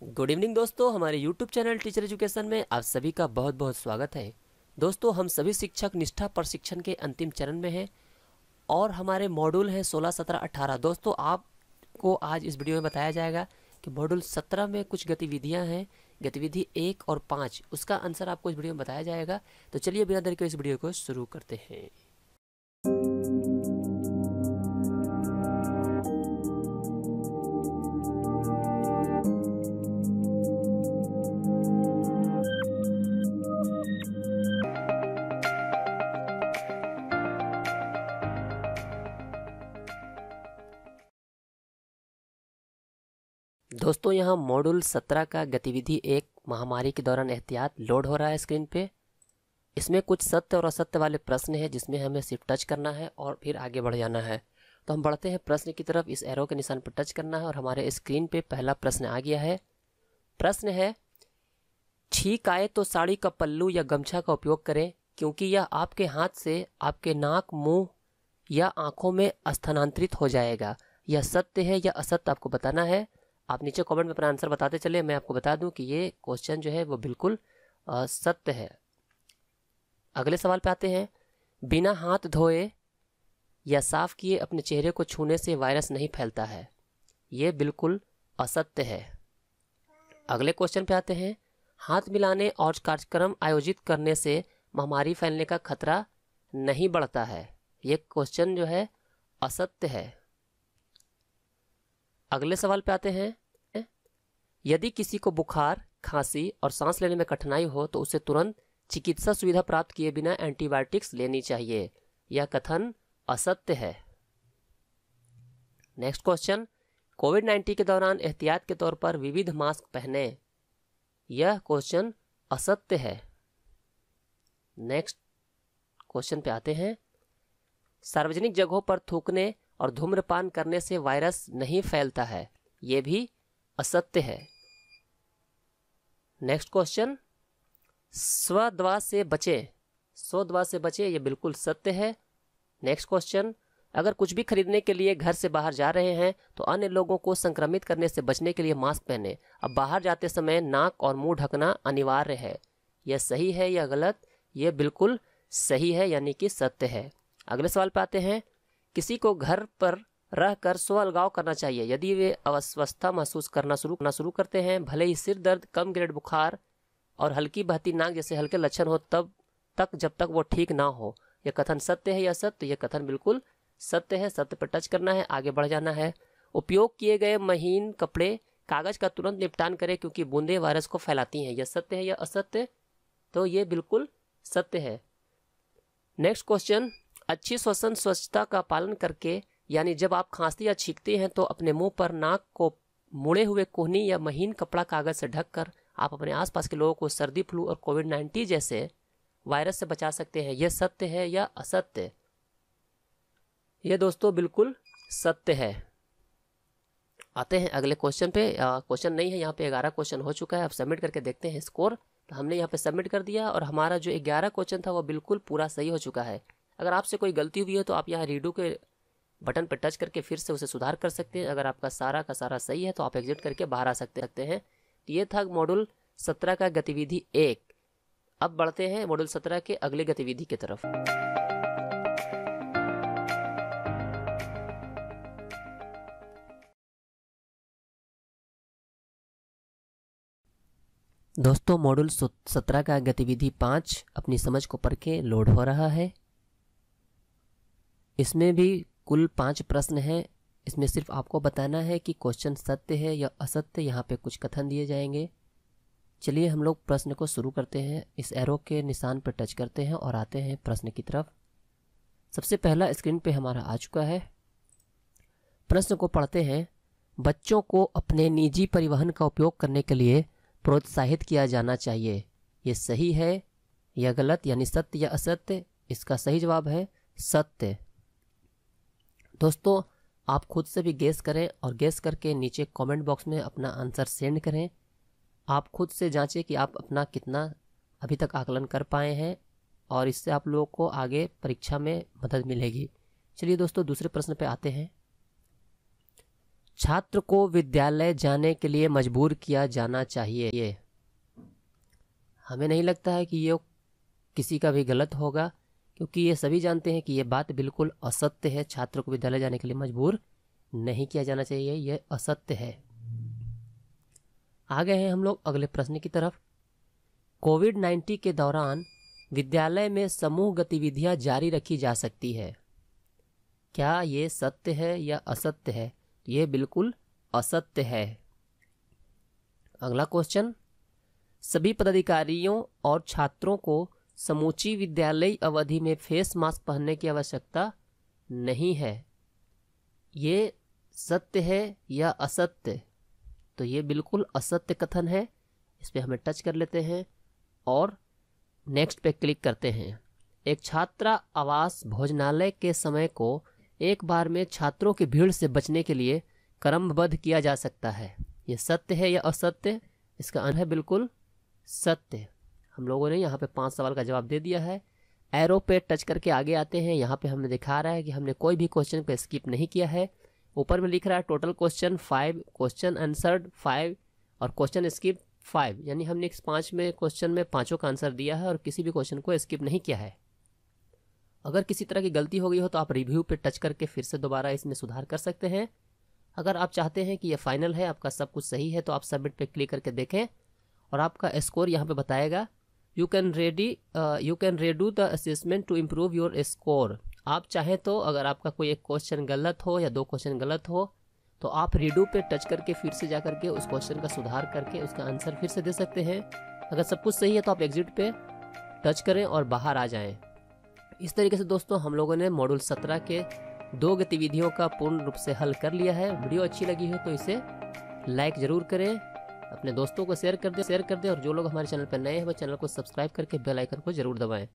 Good evening दोस्तों, हमारे YouTube channel teacher education में आप सभी का बहुत बहुत स्वागत है। दोस्तों, हम सभी शिक्षक निष्ठा प्रशिक्षण के अंतिम चरण में हैं और हमारे मॉड्यूल हैं 16, 17, 18। दोस्तों, आपको आज इस वीडियो में बताया जाएगा कि मॉड्यूल 17 में कुछ गतिविधियां हैं, गतिविधि 1 और 5, उसका आंसर आपको इस वीडियो में बताया जाएगा। तो चलिए बिना देर के इस वीडियो को शुरू करते हैं। दोस्तों, यहाँ मॉड्यूल 17 का गतिविधि 1 महामारी के दौरान एहतियात लोड हो रहा है स्क्रीन पे। इसमें कुछ सत्य और असत्य वाले प्रश्न हैं जिसमें हमें सिर्फ टच करना है और फिर आगे बढ़ जाना है। तो हम बढ़ते हैं प्रश्न की तरफ। इस एरो के निशान पर टच करना है और हमारे स्क्रीन पे पहला प्रश्न आ गया है। प्रश्न है, छींक आए तो साड़ी का पल्लू या गमछा का उपयोग करें क्योंकि यह आपके हाथ से आपके नाक, मुंह या आंखों में स्थानांतरित हो जाएगा। यह सत्य है या असत्य आपको बताना है। आप नीचे कमेंट में अपना आंसर बताते चले। मैं आपको बता दूं कि ये क्वेश्चन जो है वो बिल्कुल सत्य है। अगले सवाल पे आते हैं। बिना हाथ धोए या साफ किए अपने चेहरे को छूने से वायरस नहीं फैलता है। ये बिल्कुल असत्य है। अगले क्वेश्चन पे आते हैं। हाथ मिलाने और कार्यक्रम आयोजित करने से महामारी फैलने का खतरा नहीं बढ़ता है। ये क्वेश्चन जो है असत्य है। अगले सवाल पे आते हैं। यदि किसी को बुखार, खांसी और सांस लेने में कठिनाई हो तो उसे तुरंत चिकित्सा सुविधा प्राप्त किए बिना एंटीबायोटिक्स लेनी चाहिए। यह कथन असत्य है। Next question. कोविड-19 के दौरान एहतियात के तौर पर विविध मास्क पहने। यह क्वेश्चन असत्य है। नेक्स्ट क्वेश्चन पे आते हैं। सार्वजनिक जगहों पर थूकने और धूम्रपान करने से वायरस नहीं फैलता है। यह भी असत्य है। Next question. स्वदवा से बचें। स्वदवा से बचें, यह बिल्कुल सत्य है। Next question. अगर कुछ भी खरीदने के लिए घर से बाहर जा रहे हैं तो अन्य लोगों को संक्रमित करने से बचने के लिए मास्क पहने। अब बाहर जाते समय नाक और मुंह ढकना अनिवार्य है। यह सही है या गलत? यह बिल्कुल सही है, यानी कि सत्य है। अगले सवाल पे आते हैं। किसी को घर पर रहकर स्व अलगाव करना चाहिए यदि वे अस्वस्थता महसूस करना शुरू करते हैं, भले ही सिर दर्द, कम ग्रेड बुखार और हल्की बहती नाक जैसे हल्के लक्षण हो तब तक, जब तक वो ठीक ना हो। यह कथन सत्य है या असत्य? यह कथन बिल्कुल सत्य है। सत्य पर टच करना है, आगे बढ़ जाना है। उपयोग किए गए महीन कपड़े, कागज का तुरंत निपटान करें क्योंकि बूंदे वायरस को फैलाती हैं। यह सत्य है या असत्य? तो ये बिल्कुल सत्य है। Next question. अच्छी श्वसन स्वच्छता का पालन करके, यानी जब आप खांसते या छींकते हैं तो अपने मुंह पर, नाक को मुड़े हुए कोहनी या महीन कपड़ा कागज से ढककर आप अपने आसपास के लोगों को सर्दी, फ्लू और कोविड-19 जैसे वायरस से बचा सकते हैं। यह सत्य है या असत्य? यह दोस्तों बिल्कुल सत्य है। आते हैं अगले क्वेश्चन पे। क्वेश्चन नहीं है, यहाँ पे 11 क्वेश्चन हो चुका है। अब सबमिट करके देखते हैं स्कोर। तो हमने यहाँ पे सबमिट कर दिया और हमारा जो 11 क्वेश्चन था वो बिल्कुल पूरा सही हो चुका है। अगर आपसे कोई गलती हुई है तो आप यहाँ रीडू के बटन पर टच करके फिर से उसे सुधार कर सकते हैं। अगर आपका सारा का सारा सही है तो आप एग्जिट करके बाहर आ सकते हैं। तो ये था मॉड्यूल 17 का गतिविधि 1। अब बढ़ते हैं मॉड्यूल 17 के अगले गतिविधि की तरफ। दोस्तों, मॉड्यूल 17 का गतिविधि 5 अपनी समझ को परखे लोड हो रहा है। इसमें भी कुल 5 प्रश्न हैं। इसमें सिर्फ आपको बताना है कि क्वेश्चन सत्य है या असत्य। यहाँ पे कुछ कथन दिए जाएंगे। चलिए हम लोग प्रश्न को शुरू करते हैं। इस एरो के निशान पर टच करते हैं और आते हैं प्रश्न की तरफ। सबसे पहला स्क्रीन पे हमारा आ चुका है। प्रश्न को पढ़ते हैं। बच्चों को अपने निजी परिवहन का उपयोग करने के लिए प्रोत्साहित किया जाना चाहिए। ये सही है या गलत, यानी सत्य या असत्य? इसका सही जवाब है सत्य। दोस्तों, आप खुद से भी गेस करें और गेस करके नीचे कमेंट बॉक्स में अपना आंसर सेंड करें। आप खुद से जांचें कि आप अपना कितना अभी तक आकलन कर पाए हैं और इससे आप लोगों को आगे परीक्षा में मदद मिलेगी। चलिए दोस्तों, दूसरे प्रश्न पे आते हैं। छात्र को विद्यालय जाने के लिए मजबूर किया जाना चाहिए। ये हमें नहीं लगता है कि ये किसी का भी गलत होगा, क्योंकि ये सभी जानते हैं कि ये बात बिल्कुल असत्य है। छात्र को विद्यालय जाने के लिए मजबूर नहीं किया जाना चाहिए, ये असत्य है। आ गए हैं हम लोग अगले प्रश्न की तरफ। कोविड-19 के दौरान विद्यालय में समूह गतिविधियां जारी रखी जा सकती है। क्या ये सत्य है या असत्य है? ये बिल्कुल असत्य है। अगला क्वेश्चन, सभी पदाधिकारियों और छात्रों को समूची विद्यालयी अवधि में फेस मास्क पहनने की आवश्यकता नहीं है। ये सत्य है या असत्य? तो ये बिल्कुल असत्य कथन है। इस पे हमें टच कर लेते हैं और नेक्स्ट पे क्लिक करते हैं। एक छात्रा आवास भोजनालय के समय को एक बार में छात्रों की भीड़ से बचने के लिए क्रमबद्ध किया जा सकता है। ये सत्य है या असत्य? इसका आंसर है बिल्कुल सत्य। हम लोगों ने यहाँ पे 5 सवाल का जवाब दे दिया है। एरो पे टच करके आगे आते हैं। यहाँ पे हमने दिखा रहा है कि हमने कोई भी क्वेश्चन को स्किप नहीं किया है। ऊपर में लिख रहा है टोटल क्वेश्चन 5, क्वेश्चन आंसर्ड 5 और क्वेश्चन स्किप 5, यानी हमने इस 5 में क्वेश्चन में 5 का आंसर दिया है और किसी भी क्वेश्चन को स्किप नहीं किया है। अगर किसी तरह की गलती हो गई हो तो आप रिव्यू पे टच करके फिर से दोबारा इसमें सुधार कर सकते हैं। अगर आप चाहते हैं कि ये फाइनल है, आपका सब कुछ सही है, तो आप सबमिट पे क्लिक करके देखें और आपका स्कोर यहाँ पे बताएगा। You can redo the assessment to improve your score. आप चाहें तो अगर आपका कोई एक क्वेश्चन गलत हो या 2 क्वेश्चन गलत हो तो आप रीडू पे टच करके फिर से जा करके उस क्वेश्चन का सुधार करके उसका आंसर फिर से दे सकते हैं। अगर सब कुछ सही है तो आप एग्जिट पे टच करें और बाहर आ जाएं। इस तरीके से दोस्तों हम लोगों ने मॉड्यूल 17 के 2 गतिविधियों का पूर्ण रूप से हल कर लिया है। वीडियो अच्छी लगी हो तो इसे लाइक ज़रूर करें, अपने दोस्तों को शेयर कर दें और जो लोग हमारे चैनल पर नए हैं वो चैनल को सब्सक्राइब करके बेल आइकन को जरूर दबाएं।